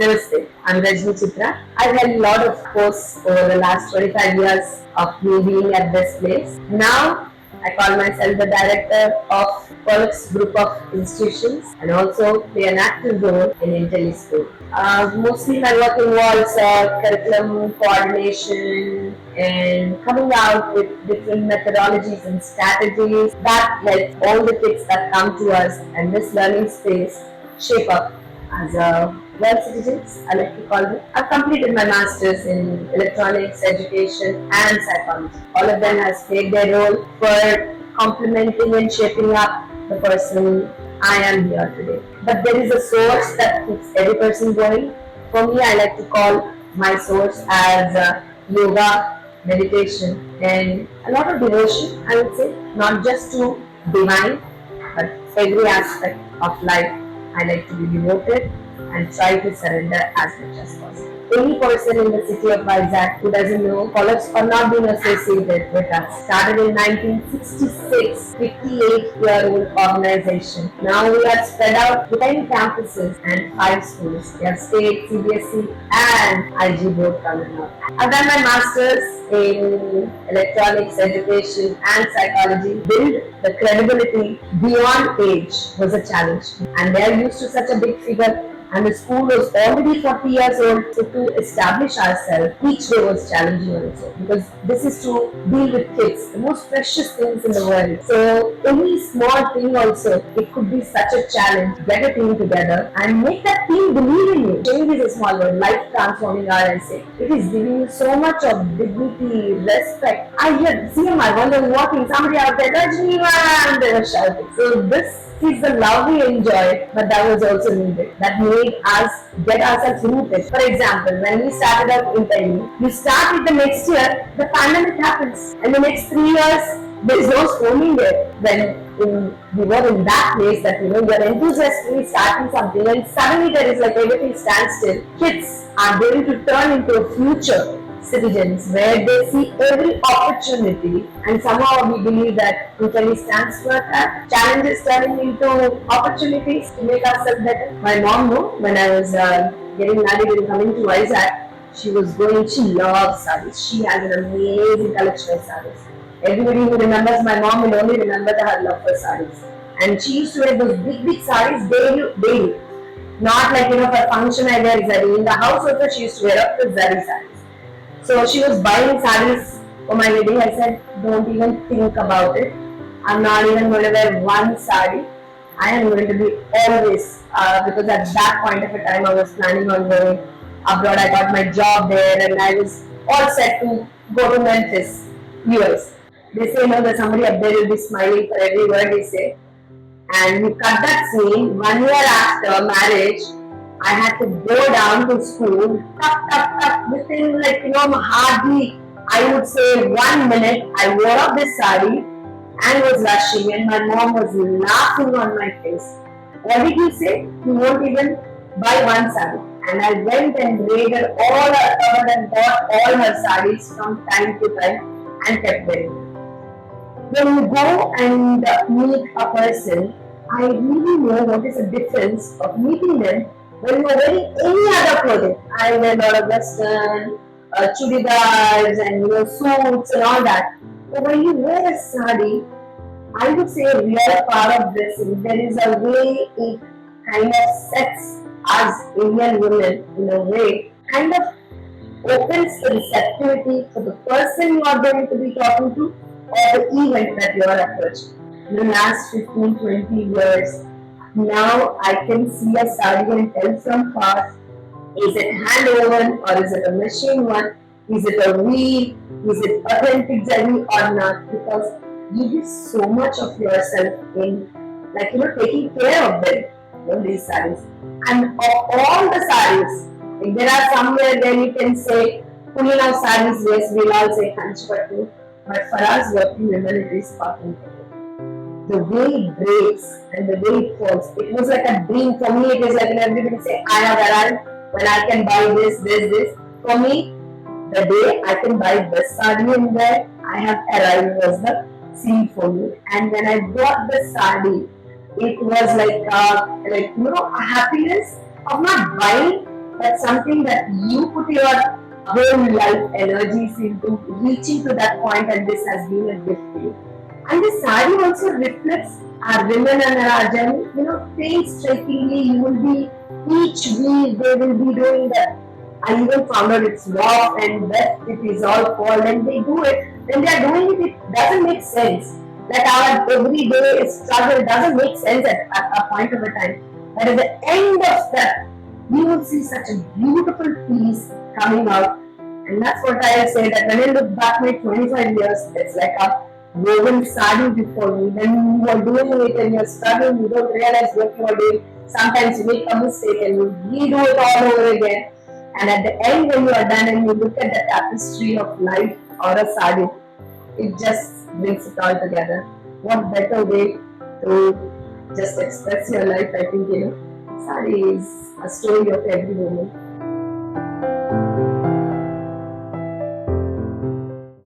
Namaste, I'm Rajini Chitra. I've had a lot of course over the last 25 years of me being at this place. Now, I call myself the director of Pollocks Group of Institutions and also play an active role in Intelli School. Mostly my work involves curriculum coordination and coming out with different methodologies and strategies that help all the kids that come to us and this learning space shape up as world citizens, I like to call them. I've completed my masters in electronics, education and psychology. All of them has played their role for complementing and shaping up the person I am here today. But there is a source that keeps every person going. For me, I like to call my source as yoga, meditation and a lot of devotion, I would say, not just to divine, but every aspect of life. I like to be devoted and try to surrender as much as possible. Any person in the city of Vizag who doesn't know, Pollocks are not being associated with us. Started in 1966, 58-year-old organization. Now we are spread out 10 campuses and 5 schools. We have state, CBSE and IG board coming up. I've done my masters in electronics, education and psychology. Build the credibility beyond age was a challenge. And they are used to such a big figure. And the school was already 40 years old, so to establish ourselves, each day was challenging also. Because this is to deal with kids, the most precious things in the world. So any small thing also, it could be such a challenge. Get a team together and make that team believe in you. Change is a small word, life transforming RSA. It is giving you so much of dignity, respect. I hear, see my wonder walking, somebody out there, Rajini, and they were shouting. So this is the love we enjoyed, but that was also needed. That made us get ourselves rooted. For example, when we started out in Delhi, you start with the next year, the pandemic happens. And the next 3 years, there is no schooling there. When we were in that place that you are enthusiastically starting something and suddenly there is like everything stands still. Kids are going to turn into a future citizens where they see every opportunity and somehow we believe that Intelli stands for that. Challenges turning into opportunities to make ourselves better. My mom knew when I was getting married and coming to Vizag, she loves sarees. She has an amazing collection of sarees. Everybody who remembers my mom will only remember her love for sarees. And she used to wear those big sarees daily. Not like for function I wear zari. In the house also she used to wear up the zari sarees. So she was buying sarees for my wedding. I said, don't even think about it. I'm not even going to wear one saree. I am going to be always, because at that point of a time I was planning on going abroad. I got my job there and I was all set to go to Memphis, US. They say, that somebody up there will be smiling for every word they say. And you cut that scene. 1 year after marriage, I had to go down to school, within hardly, I would say 1 minute, I wore up this saree and was rushing and my mom was laughing on my face. What did you say? You won't even buy one saree. And I went and raided all her cupboard and bought all her sarees from time to time and kept wearing them. When you go and meet a person, I really know what is the difference of meeting them when you are wearing any other clothing. I wear a lot of western, chudidars and suits and all that. But when you wear a sari, I would say a real part of dressing. There is a way it kind of sets us Indian women in a way, kind of opens the receptivity for the person you are going to be talking to or the event that you are approaching. In the last 15-20 years, now I can see a sari and tell from far, is it hand woven or is it a machine one? Is it a weave? Is it authentic zari or not? Because you give so much of yourself in taking care of them, these saris. And of all the saris, if there are somewhere where you can say, pulling out saris, yes, we'll all say Kanchipattu. But for us working women, it is cotton. The way it breaks and the way it falls, it was like a dream. For me, it is like everybody say, I have arrived when I can buy this. For me, the day I can buy this sari and there, I have arrived was the scene for me. And when I bought the sari, it was like a happiness of not buying, That's something that you put your whole life energies into reaching to that point, and this has been a gift to you. And the sari also reflects our women and our journey. Painstakingly, you will be each week they will be doing that. I even found out it's rough and wet, it is all cold, and they do it. When they are doing it, it doesn't make sense. That our everyday struggle doesn't make sense at a point of a time. But at the end of that, you will see such a beautiful piece coming out. And that's what I say, that when I look back my 25 years, it's like a woven sari before me. When you are doing it and you're struggling, you don't realize what you are doing. Sometimes you make a mistake and you redo it all over again. And at the end, when you are done and you look at the tapestry of life or a sari, it just brings it all together. What better way to just express your life? I think, sari is a story of every woman.